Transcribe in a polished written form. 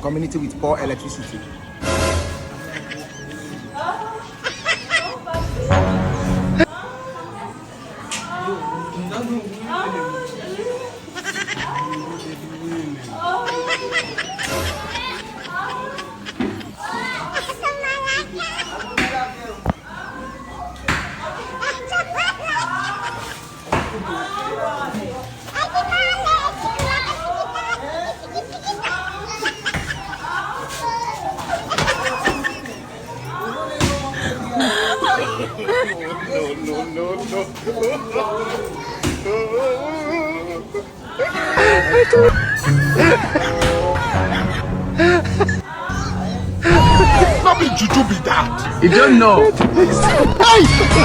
Community with poor electricity. Not be juju be that. You don't know. Hey!